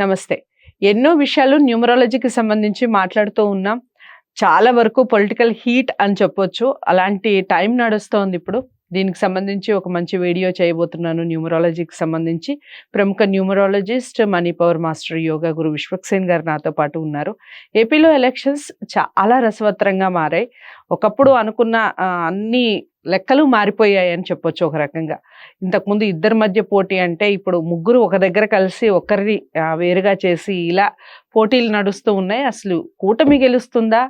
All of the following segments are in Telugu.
నమస్తే. ఎన్నో విషయాలు న్యూమరాలజీకి సంబంధించి మాట్లాడుతూ ఉన్నాం. చాలా వరకు పొలిటికల్ హీట్ అని చెప్పొచ్చు. అలాంటి టైం నడుస్తోంది ఇప్పుడు. దీనికి సంబంధించి ఒక మంచి వీడియో చేయబోతున్నాను న్యూమరాలజీకి సంబంధించి. ప్రముఖ numerologist, money power master, yoga guru Vishwaksen garu నాతో పాటు ఉన్నారు. ఏపీలో ఎలక్షన్స్ చాలా రసవత్తరంగా మారాయి. ఒకప్పుడు అనుకున్న అన్ని లెక్కలు మారిపోయాయని చెప్పొచ్చు ఒక రకంగా. ఇంతకుముందు ఇద్దరి మధ్య పోటీ అంటే ఇప్పుడు ముగ్గురు ఒక దగ్గర కలిసి ఒకరిని వేరుగా చేసి ఇలా పోటీలు నడుస్తూ ఉన్నాయి. అసలు కూటమి గెలుస్తుందా,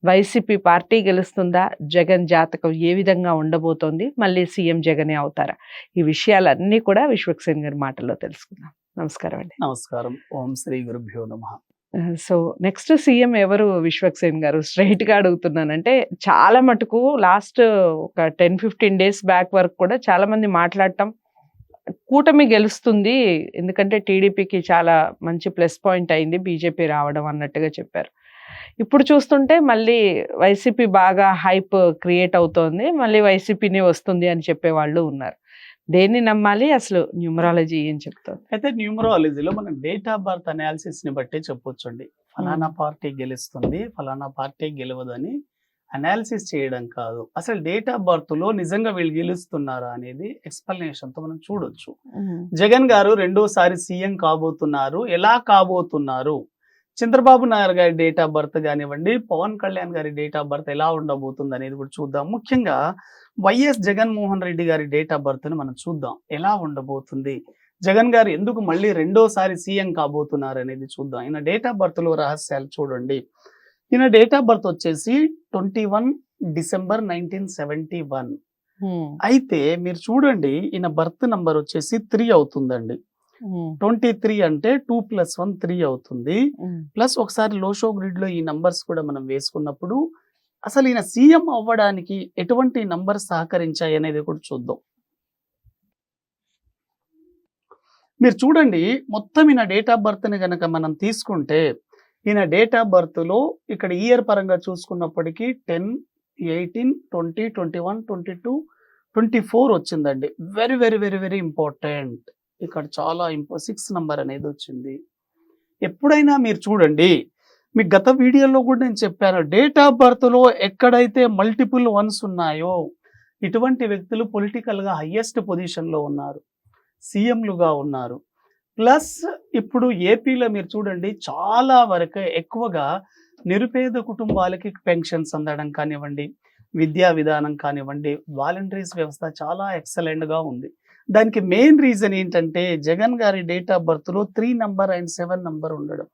వైసీపీ పార్టీ గెలుస్తుందా, జగన్ జాతకం ఏ విధంగా ఉండబోతోంది, మళ్ళీ సీఎం జగనే అవుతారా, ఈ విషయాలన్నీ కూడా విశ్వక్సేన్ గారి మాటల్లో తెలుసుకుందాం. నమస్కారం అండి. నమస్కారం. ఓం శ్రీ గురుభ్యో నమః. సో నెక్స్ట్ సీఎం ఎవరు విశ్వక్సేన్ గారు? స్ట్రైట్ గా అడుగుతున్నానంటే చాలా మటుకు లాస్ట్ ఒక 10-15 డేస్ బ్యాక్ వరకు కూడా చాలా మంది మాట్లాడటం కూటమి గెలుస్తుంది, ఎందుకంటే టీడీపీకి చాలా మంచి ప్లస్ పాయింట్ అయింది బీజేపీ రావడం అన్నట్టుగా చెప్పారు. ఇప్పుడు చూస్తుంటే మళ్ళీ వైసీపీ బాగా హైప్ క్రియేట్ అవుతోంది, మళ్ళీ వైసీపీనే వస్తుంది అని చెప్పేవాళ్ళు ఉన్నారు. దేన్ని నమ్మాలి? అసలు న్యూమరాలజీ ఏం చెప్తుంది? అయితే న్యూమరాలజీలో మనం డేట్ ఆఫ్ బర్త్ అనాలిసిస్ ని బట్టి చెప్పొచ్చండి. ఫలానా పార్టీ గెలుస్తుంది, ఫలానా పార్టీ గెలవదని అనాలిసిస్ చేయడం కాదు, అసలు డేట్ ఆఫ్ బర్త్ లో నిజంగా వీళ్ళు గెలుస్తున్నారా అనేది ఎక్స్ప్లెనేషన్ తో మనం చూడొచ్చు. జగన్ గారు రెండోసారి సీఎం కాబోతున్నారు. ఎలా కాబోతున్నారు? చంద్రబాబు నాయుడు గారి డేట్ ఆఫ్ బర్త్ కానివ్వండి, పవన్ కళ్యాణ్ గారి డేట్ ఆఫ్ బర్త్ ఎలా ఉండబోతుంది అనేది కూడా చూద్దాం. ముఖ్యంగా వైఎస్ జగన్మోహన్ రెడ్డి గారి డేట్ ఆఫ్ బర్త్ ని మనం చూద్దాం, ఎలా ఉండబోతుంది, జగన్ గారు ఎందుకు మళ్ళీ రెండోసారి సీఎం కాబోతున్నారు అనేది చూద్దాం. ఈయన డేట్ ఆఫ్ బర్త్ లో రహస్యాలు చూడండి. ఈయన డేట్ ఆఫ్ బర్త్ వచ్చేసి 21 డిసెంబర్ 1971. అయితే మీరు చూడండి, ఈయన బర్త్ నంబర్ వచ్చేసి 3 అవుతుందండి. 23 అంటే 2+1 3 అవుతుంది. ప్లస్ ఒకసారి లోషో గ్రిడ్ లో ఈ నంబర్స్ కూడా మనం వేసుకున్నప్పుడు అసలు ఈయన సీఎం అవ్వడానికి ఎటువంటి నంబర్ సహకరించాయి అనేది కూడా చూద్దాం. మీరు చూడండి, మొత్తం ఈయన డేట్ ఆఫ్ బర్త్ ని గనక మనం తీసుకుంటే ఈయన డేట్ ఆఫ్ బర్త్ లో ఇక్కడ ఇయర్ పరంగా చూసుకున్నప్పటికీ 10, 18, 20, 21, 22, 24 వచ్చిందండి. Very very very very important. ఇక్కడ చాలా 6 నంబర్ అనేది వచ్చింది. ఎప్పుడైనా మీరు చూడండి, మీ గత వీడియోలో కూడా నేను చెప్పాను, డేట్ ఆఫ్ బర్త్ లో ఎక్కడైతే మల్టిపుల్ వన్స్ ఉన్నాయో ఇటువంటి వ్యక్తులు పొలిటికల్ గా హైయెస్ట్ పొజిషన్ లో ఉన్నారు, సీఎంలుగా ఉన్నారు. ప్లస్ ఇప్పుడు ఏపీలో మీరు చూడండి, చాలా వరకు ఎక్కువగా నిరుపేద కుటుంబాలకి పెన్షన్స్ అందడం కానివ్వండి, విద్యా విధానం కానివ్వండి, వాలంటీర్స్ వ్యవస్థ చాలా ఎక్సలెంట్ గా ఉంది. దానికి మెయిన్ రీజన్ ఏంటంటే జగన్ గారి డేట్ ఆఫ్ బర్త్ లో 3 నంబర్ అండ్ 7 నంబర్ ఉండడం.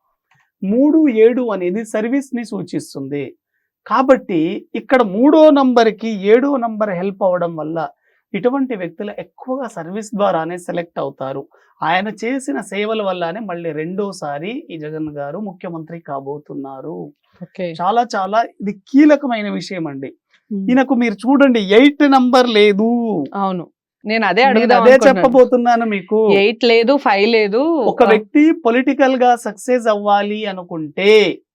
3, 7 అనేది సర్వీస్ ని సూచిస్తుంది. కాబట్టి ఇక్కడ 3వ నంబర్కి 7వ నంబర్ హెల్ప్ అవ్వడం వల్ల ఇటువంటి వ్యక్తులు ఎక్కువగా సర్వీస్ ద్వారానే సెలెక్ట్ అవుతారు. ఆయన చేసిన సేవల వల్లనే మళ్ళీ రెండోసారి ఈ జగన్ గారు ముఖ్యమంత్రి కాబోతున్నారు. చాలా చాలా ఇది కీలకమైన విషయం అండి. ఈయనకు మీరు చూడండి 8 నంబర్ లేదు. అవును, నేను అదే చెప్పబోతున్నాను మీకు. 8 లేదు, 5 లేదు. ఒక వ్యక్తి పొలిటికల్ గా సక్సెస్ అవ్వాలి అనుకుంటే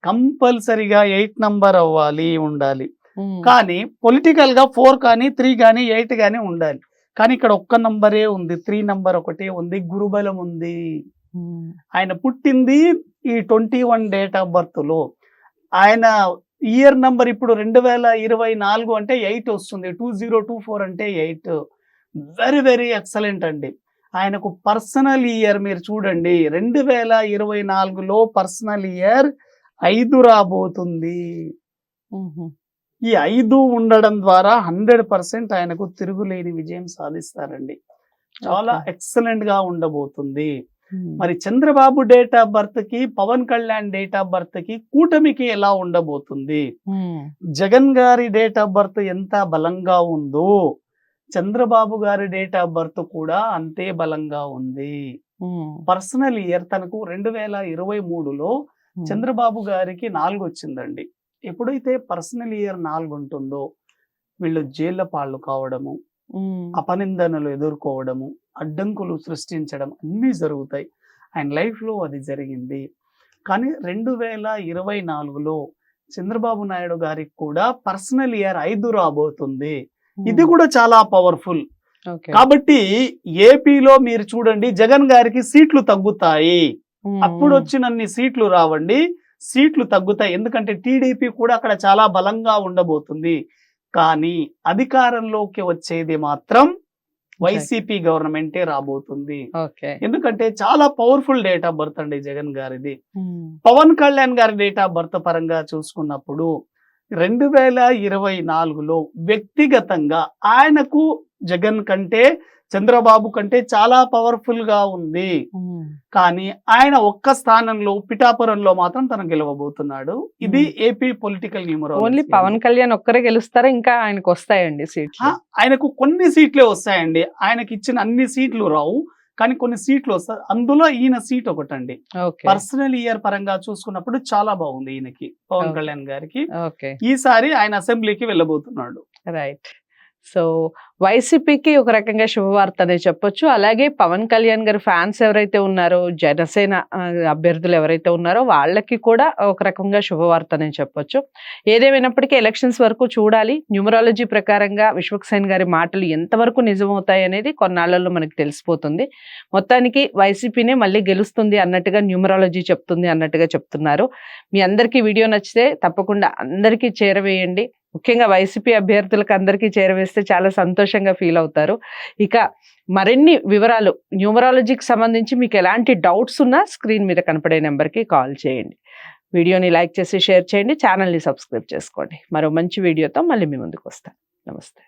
కంపల్సరిగా 8 నంబర్ అవ్వాలి, ఉండాలి. కానీ పొలిటికల్ గా 4 కానీ 3 కానీ 8 కానీ ఉండాలి. కానీ ఇక్కడ ఒక్క నంబరే ఉంది, 3 నంబర్ ఒకటే ఉంది, గురుబలం ఉంది. ఆయన పుట్టింది ఈ 21 డేట్ ఆఫ్ బర్త్ లో. ఆయన ఇయర్ నంబర్ ఇప్పుడు 2024 అంటే 8 వస్తుంది, 2024 అంటే 8. వెరీ వెరీ ఎక్సలెంట్ అండి. ఆయనకు పర్సనల్ ఇయర్ మీరు చూడండి, 2024లో పర్సనల్ ఇయర్ 5 రాబోతుంది. ఈ 5 ఉండడం ద్వారా 100% ఆయనకు తిరుగులేని విజయం సాధిస్తారండి. చాలా ఎక్సలెంట్ గా ఉండబోతుంది. మరి చంద్రబాబు డేట్ ఆఫ్ బర్త్ కి, Pawan Kalyan date of birth కి, కూటమికి ఎలా ఉండబోతుంది? జగన్ గారి డేట్ ఆఫ్ బర్త్ ఎంత బలంగా ఉందో చంద్రబాబు గారి డేట్ ఆఫ్ బర్త్ కూడా అంతే బలంగా ఉంది. పర్సనల్ ఇయర్ తనకు 2023లో చంద్రబాబు గారికి 4 వచ్చిందండి. ఎప్పుడైతే పర్సనల్ ఇయర్ 4 ఉంటుందో వీళ్ళు జైళ్ళ పాళ్ళు కావడము, అపనిందనలు ఎదుర్కోవడము, అడ్డంకులు సృష్టించడం అన్నీ జరుగుతాయి. ఆయన లైఫ్ లో అది జరిగింది. కానీ 2024లో చంద్రబాబు నాయుడు గారికి కూడా పర్సనల్ ఇయర్ 5 రాబోతుంది. ఇది కూడా చాలా పవర్ఫుల్. కాబట్టి ఏపీలో మీరు చూడండి, జగన్ గారికి సీట్లు తగ్గుతాయి. అప్పుడు వచ్చినన్ని సీట్లు రావండి, సీట్లు తగ్గుతాయి. ఎందుకంటే టీడీపీ కూడా అక్కడ చాలా బలంగా ఉండబోతుంది. కానీ అధికారంలోకి వచ్చేది మాత్రం వైసీపీ గవర్నమెంటే రాబోతుంది. ఓకే. ఎందుకంటే చాలా పవర్ఫుల్ డేట్ ఆఫ్ బర్త్ అండి జగన్ గారిది. పవన్ కళ్యాణ్ గారి డేట్ ఆఫ్ బర్త్ పరంగా చూసుకున్నప్పుడు 2024లో వ్యక్తిగతంగా ఆయనకు జగన్ కంటే చంద్రబాబు కంటే చాలా పవర్ఫుల్ గా ఉంది. కానీ ఆయన ఒక్క స్థానంలో పిఠాపురంలో మాత్రం తను గెలవబోతున్నాడు. ఇది AP political only numerology. Pawan Kalyan ఒక్కరే గెలుస్తారా, ఇంకా ఆయనకు వస్తాయండి సీట్లు? ఆయనకు కొన్ని సీట్లే వస్తాయండి, ఆయనకి ఇచ్చిన అన్ని సీట్లు రావు, కానీ కొన్ని సీట్లు వస్తాయి. అందులో ఈయన సీట్ ఒకటండి. ఓకే. పర్సనల్ ఇయర్ పరంగా చూసుకున్నప్పుడు చాలా బాగుంది ఈయనకి, పవన్ Okay. కళ్యాణ్ గారికి. ఓకే. ఈసారి ఆయన అసెంబ్లీకి వెళ్ళబోతున్నాడు. రైట్. సో వైసీపీకి ఒక రకంగా శుభవార్త అనే చెప్పొచ్చు. అలాగే పవన్ కళ్యాణ్ గారి ఫ్యాన్స్ ఎవరైతే ఉన్నారో, జనసేన అభ్యర్థులు ఎవరైతే ఉన్నారో వాళ్ళకి కూడా ఒక రకంగా శుభవార్త అనే చెప్పొచ్చు. ఏదేమైనప్పటికీ ఎలక్షన్స్ వరకు చూడాలి. న్యూమరాలజీ ప్రకారంగా విశ్వక్సేన్ గారి మాటలు ఎంతవరకు నిజమవుతాయి అనేది కొన్నాళ్లలో మనకి తెలిసిపోతుంది. మొత్తానికి వైసీపీనే మళ్ళీ గెలుస్తుంది అన్నట్టుగా న్యూమరాలజీ చెప్తుంది అన్నట్టుగా చెప్తున్నారు. మీ అందరికీ వీడియో నచ్చితే తప్పకుండా అందరికీ చేరవేయండి. ముఖ్యంగా వైసీపీ అభ్యర్థులకు అందరికీ చేరవేస్తే చాలా సంతోషంగా ఫీల్ అవుతారు. ఇక మరిన్ని వివరాలు న్యూమరాలజీకి సంబంధించి మీకు ఎలాంటి డౌట్స్ ఉన్నా స్క్రీన్ మీద కనపడే నెంబర్కి కాల్ చేయండి. వీడియోని లైక్ చేసి షేర్ చేయండి, ఛానల్ని సబ్స్క్రైబ్ చేసుకోండి. మరో మంచి వీడియోతో మళ్ళీ మీ ముందుకు వస్తాను. నమస్తే.